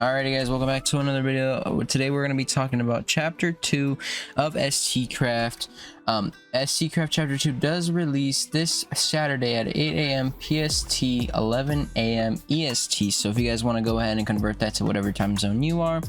Alrighty guys, welcome back to another video. Today we're going to be talking about chapter 2 of STCraft. STCraft chapter 2 does release this Saturday at 8 a.m. PST, 11 a.m. EST. So if you guys want to go ahead and convert that to whatever time zone you are,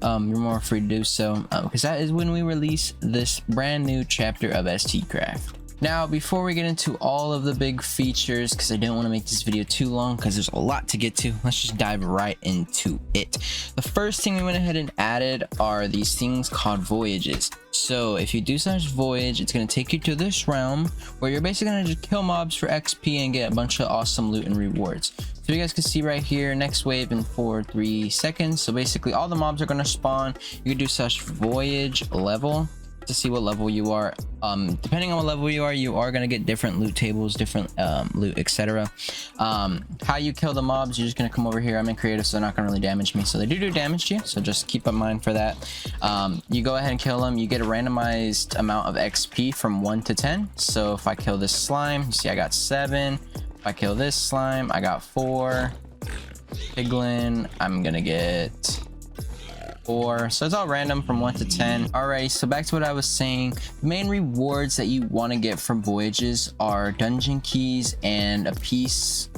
you're more free to do so, because that is when we release this brand new chapter of STCraft. Now, before we get into all of the big features, because I don't want to make this video too long because there's a lot to get to, let's just dive right into it. The first thing we went ahead and added are these things called Voyages. So if you do such voyage, it's going to take you to this realm where you're basically going to just kill mobs for XP and get a bunch of awesome loot and rewards. So you guys can see right here, next wave in 3 seconds. So basically all the mobs are going to spawn. You can do such voyage level to see what level you are. Depending on what level you are going to get different loot tables, different loot, etc. How you kill the mobs, you're just going to come over here. I'm in creative, so they're not going to really damage me, so they do damage to you, so just keep in mind for that. You go ahead and kill them. You get a randomized amount of XP from 1 to 10. So if I kill this slime, you see I got 7. If I kill this slime, I got 4. Piglin, I'm gonna get 4. So it's all random from 1 to 10. Alright, so back to what I was saying. The main rewards that you want to get from Voyages are dungeon keys and pieces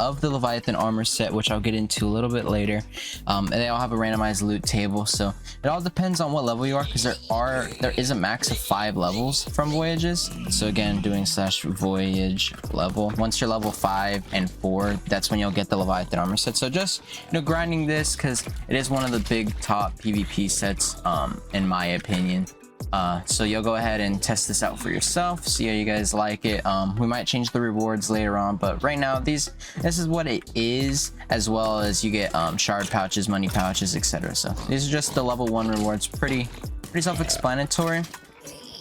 of the Leviathan armor set, which I'll get into a little bit later. And they all have a randomized loot table, so it all depends on what level you are, because there is a max of 5 levels from Voyages. So again, doing slash voyage level, once you're level 5 and 4, that's when you'll get the Leviathan armor set. So just, grinding this, because it is one of the big top PvP sets, in my opinion. So you'll go ahead and test this out for yourself, see how you guys like it. We might change the rewards later on, but right now this is what it is, as well as you get shard pouches, money pouches, etc. So these are just the level 1 rewards. Pretty self-explanatory.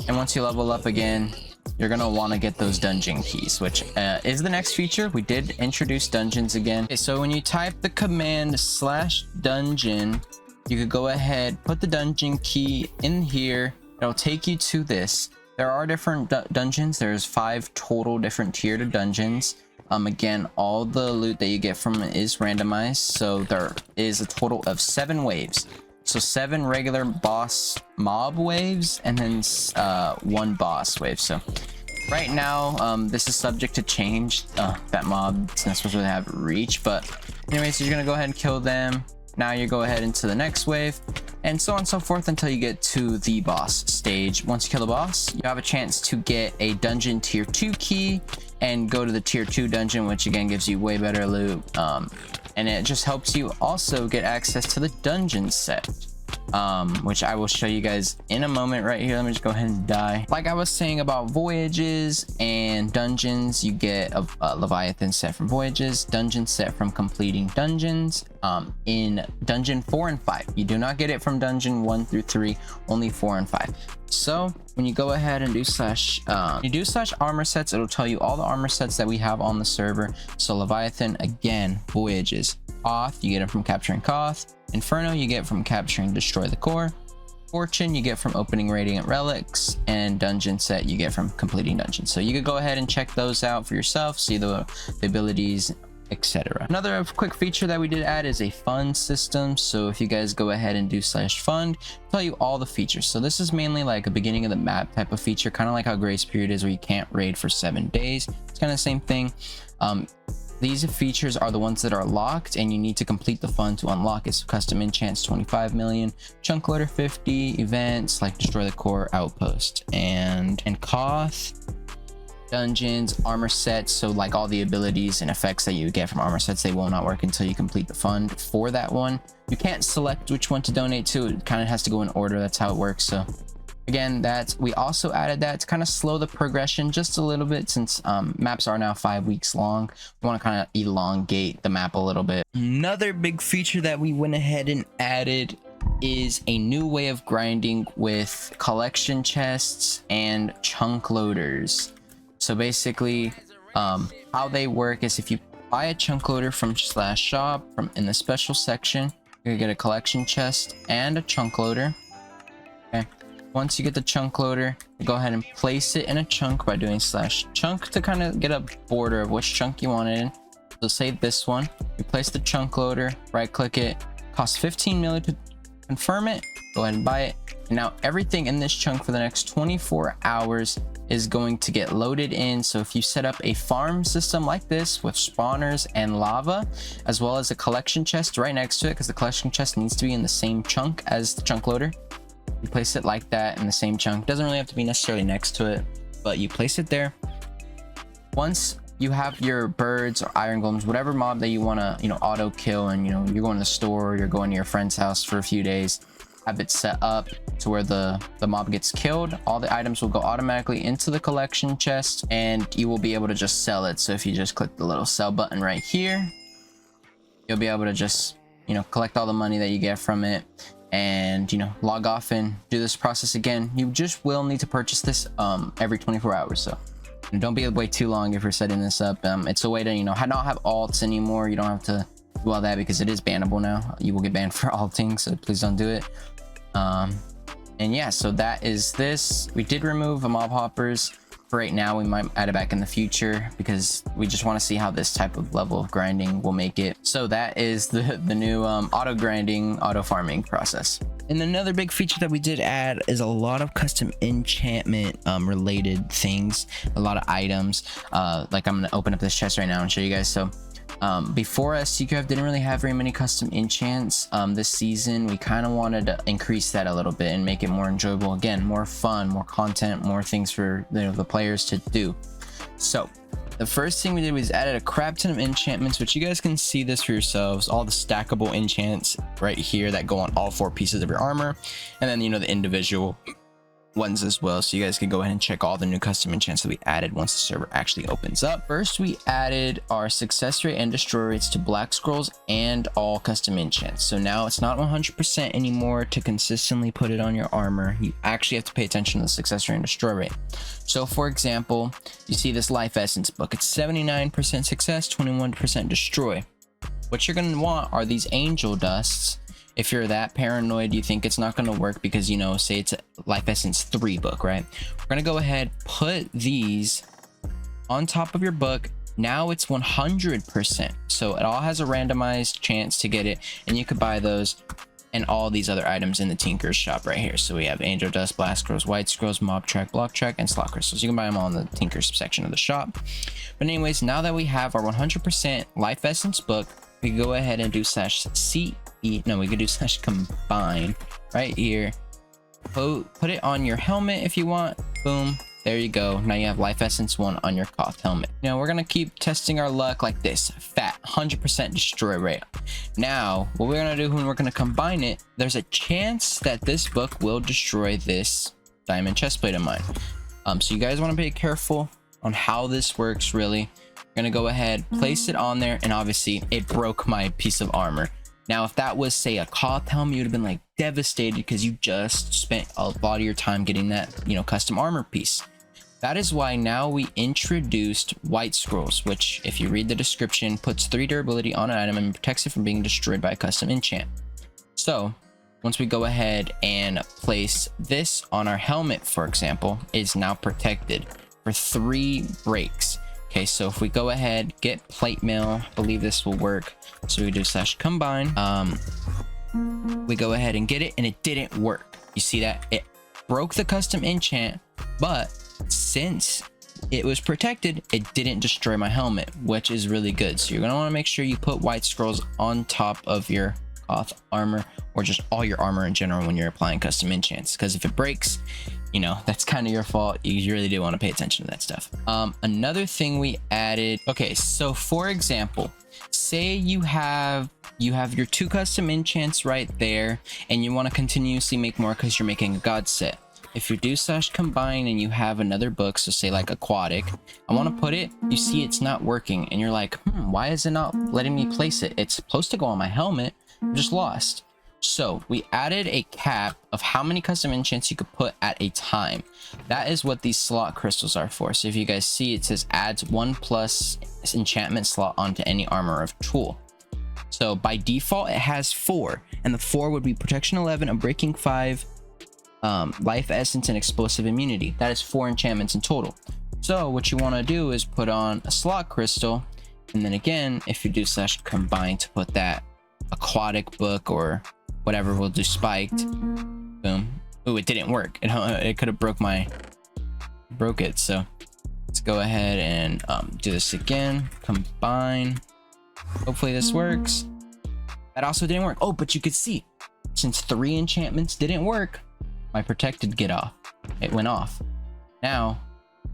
And once you level up again, you're gonna want to get those dungeon keys, which is the next feature. We did introduce dungeons again. Okay, so when you type the command /dungeon, you could go ahead, put the dungeon key in here. It'll take you to this. There are different dungeons. There's 5 total different tiered dungeons. Again, all the loot that you get from it is randomized. So there is a total of 7 waves. So 7 regular boss mob waves, and then 1 boss wave. So right now, this is subject to change. That mob is not supposed to have reach, but anyways, so you're gonna go ahead and kill them. Now you go ahead into the next wave, and so on and so forth until you get to the boss stage. Once you kill the boss, you have a chance to get a dungeon tier 2 key and go to the tier 2 dungeon, which again gives you way better loot. And it just helps you also get access to the dungeon set, which I will show you guys in a moment. Right here, let me just go ahead and die. Like I was saying about Voyages and dungeons, you get a Leviathan set from Voyages, dungeon set from completing dungeons in dungeon 4 and 5. You do not get it from dungeon 1 through 3, only 4 and 5. So when you go ahead and do armor sets, it'll tell you all the armor sets that we have on the server. So Leviathan, again, Voyages. Koth, you get it from capturing Koth. Inferno, you get from capturing Destroy the Core. Fortune, you get from opening Radiant Relics. And Dungeon set, you get from completing dungeons. So you could go ahead and check those out for yourself, see the abilities, etc. Another quick feature that we did add is a fund system. So if you guys go ahead and do /fund, it'll tell you all the features. So this is mainly like a beginning of the map type of feature, kind of like how Grace Period is, where you can't raid for 7 days. It's kind of the same thing. These features are the ones that are locked, and you need to complete the fund to unlock it. So custom enchants 25 million, chunk loader 50, events like Destroy the Core, Outpost, and Koth, dungeons, armor sets. So like all the abilities and effects that you get from armor sets, they will not work until you complete the fund for that one. You can't select which one to donate to. It kind of has to go in order. That's how it works. So again, we also added that to kind of slow the progression just a little bit, since maps are now 5 weeks long. We want to kind of elongate the map a little bit. Another big feature that we went ahead and added is a new way of grinding with collection chests and chunk loaders. So basically, how they work is if you buy a chunk loader from /shop in the special section, you're gonna get a collection chest and a chunk loader. Okay. Once you get the chunk loader, you go ahead and place it in a chunk by doing /chunk to kind of get a border of which chunk you want it in. So save this one. You place the chunk loader, right click it, Costs 15 million to confirm it. Go ahead and buy it. And now everything in this chunk for the next 24 hours is going to get loaded in. So if you set up a farm system like this with spawners and lava, as well as a collection chest right next to it, because the collection chest needs to be in the same chunk as the chunk loader. You place it like that in the same chunk. Doesn't really have to be necessarily next to it, but you place it there. Once you have your birds or iron golems, whatever mob that you want to, auto kill, and you're going to the store, you're going to your friend's house for a few days, have it set up to where the mob gets killed. All the items will go automatically into the collection chest, and you will be able to just sell it. So if you just click the little sell button right here, you'll be able to just collect all the money that you get from it, and log off and do this process again. You just will need to purchase this every 24 hours. So don't be away too long if you're setting this up. It's a way to not have alts anymore. You don't have to do all that because it is bannable now. You will get banned for alting, so please don't do it. And yeah, so that is this. We did remove the mob hoppers for right now. We might add it back in the future because we just want to see how this type of level of grinding will make it. So that is the new auto grinding, auto farming process. And another big feature that we did add is a lot of custom enchantment related things, a lot of items. Like I'm gonna open up this chest right now and show you guys. So before STCraft didn't really have very many custom enchants. This season we kind of wanted to increase that a little bit and make it more enjoyable, again, more fun, more content, more things for the players to do. So the first thing we did was added a crap ton of enchantments, which you guys can see this for yourselves, all the stackable enchants right here that go on all 4 pieces of your armor, and then the individual ones as well. So you guys can go ahead and check all the new custom enchants that we added once the server actually opens up. First, we added our success rate and destroy rates to black scrolls and all custom enchants. So now it's not 100% anymore to consistently put it on your armor. You actually have to pay attention to the success rate and destroy rate. So for example, you see this life essence book. It's 79% success, 21% destroy. What you're going to want are these angel dusts. If you're that paranoid, you think it's not going to work because, say it's a Life Essence 3 book, right? We're going to go ahead, put these on top of your book. Now it's 100%. So it all has a randomized chance to get it. And you could buy those and all these other items in the Tinker's shop right here. So we have Angel Dust, Blast Scrolls, White Scrolls, Mob Track, Block Track, and Slot Crystals. You can buy them all in the Tinker's section of the shop. But anyways, now that we have our 100% Life Essence book, we can go ahead and do we could do /combine right here. Put it on your helmet if you want. Boom, there you go. Now you have Life Essence 1 on your Koth helmet. Now we're gonna keep testing our luck like this. Fat 100% destroy rate. Now what we're gonna do when we're gonna combine it, there's a chance that this book will destroy this diamond chestplate of mine. So you guys want to be careful on how this works. Really, we're gonna go ahead, place it on there, and obviously it broke my piece of armor. Now, if that was, say, a Koth helmet, you would have been like devastated because you just spent a lot of your time getting that, custom armor piece. That is why now we introduced White Scrolls, which, if you read the description, puts 3 durability on an item and protects it from being destroyed by a custom enchant. So, once we go ahead and place this on our helmet, for example, it's now protected for 3 breaks. Okay, so if we go ahead, get plate mail, I believe this will work. So we do /combine. We go ahead and get it, and it didn't work. You see that? It broke the custom enchant, but since it was protected, it didn't destroy my helmet, which is really good. So you're going to want to make sure you put White Scrolls on top of your Koth armor, or just all your armor in general when you're applying custom enchants, because if it breaks, that's kind of your fault. You really do want to pay attention to that stuff. Another thing we added, okay, so for example, say you have your 2 custom enchants right there, and you want to continuously make more because you're making a god set. If you do /combine and you have another book, so say like aquatic, I want to put it, you see it's not working, and you're like, why is it not letting me place it? It's supposed to go on my helmet. I'm just lost. So we added a cap of how many custom enchants you could put at a time. That is what these slot crystals are for. So if you guys see, it says adds 1+ enchantment slot onto any armor of tool. So by default, it has 4, and the 4 would be protection 11, a breaking 5, life essence, and explosive immunity. That is 4 enchantments in total. So what you want to do is put on a slot crystal, and then again, if you do /combine to put that aquatic book or whatever, we'll do spiked. Boom. Oh, it didn't work. It could have broke it. So let's go ahead and do this again. Combine. Hopefully this works. That also didn't work. Oh, but you could see, since 3 enchantments didn't work, my protected get off. It went off. Now,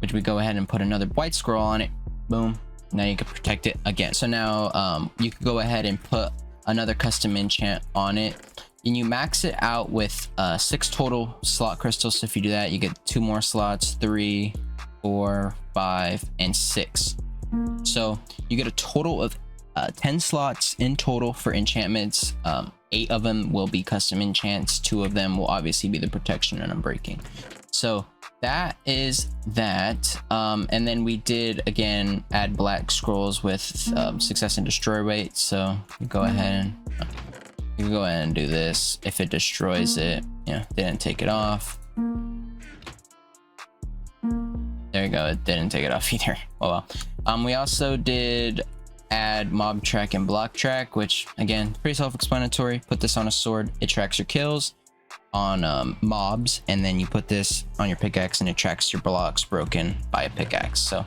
would we go ahead and put another white scroll on it? Boom. Now you can protect it again. So now you could go ahead and put another custom enchant on it, and you max it out with 6 total slot crystals. So if you do that, you get 2 more slots, 3, 4, 5, and 6. So you get a total of 10 slots in total for enchantments. 8 of them will be custom enchants. 2 of them will obviously be the protection and unbreaking. So that is that. And then we did again add black scrolls with success and destroy rate. So you go ahead and do this. If it destroys it, didn't take it off. There you go. It didn't take it off either. Oh well. We also did add mob track and block track, which again, pretty self-explanatory. Put this on a sword, it tracks your kills on mobs, and then you put this on your pickaxe and it tracks your blocks broken by a pickaxe. So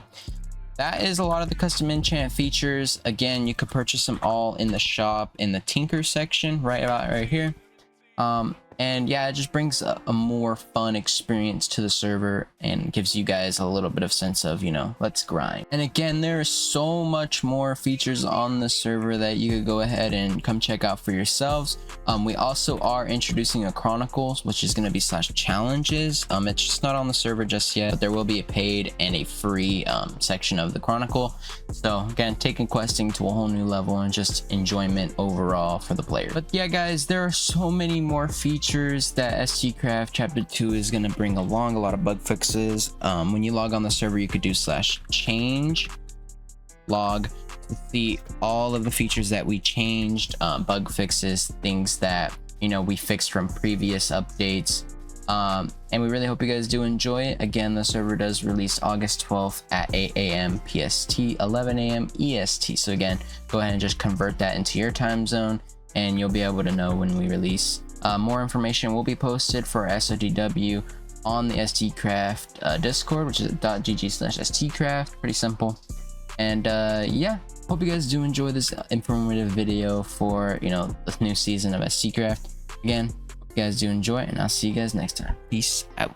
that is a lot of the custom enchant features. Again, you could purchase them all in the shop in the tinker section right here. And yeah, it just brings a more fun experience to the server and gives you guys a little bit of sense of, let's grind. And again, there is so much more features on the server that you could go ahead and come check out for yourselves. We also are introducing a chronicles, which is going to be /challenges. It's just not on the server just yet, but there will be a paid and a free section of the chronicle. So again, taking questing to a whole new level and just enjoyment overall for the player. But yeah, guys, there are so many more features that STCraft chapter 2 is going to bring along. A lot of bug fixes. When you log on the server, you could do /change log to see all of the features that we changed, bug fixes, things that we fixed from previous updates. And we really hope you guys do enjoy it. Again, the server does release August 12th at 8 a.m. PST, 11 a.m. EST. So again, go ahead and just convert that into your time zone and you'll be able to know when we release. More information will be posted for SOTW on the STCraft Discord, which is .gg/STCraft. Pretty simple. And yeah, hope you guys do enjoy this informative video for the new season of STCraft. Again, hope you guys do enjoy it, and I'll see you guys next time. Peace out.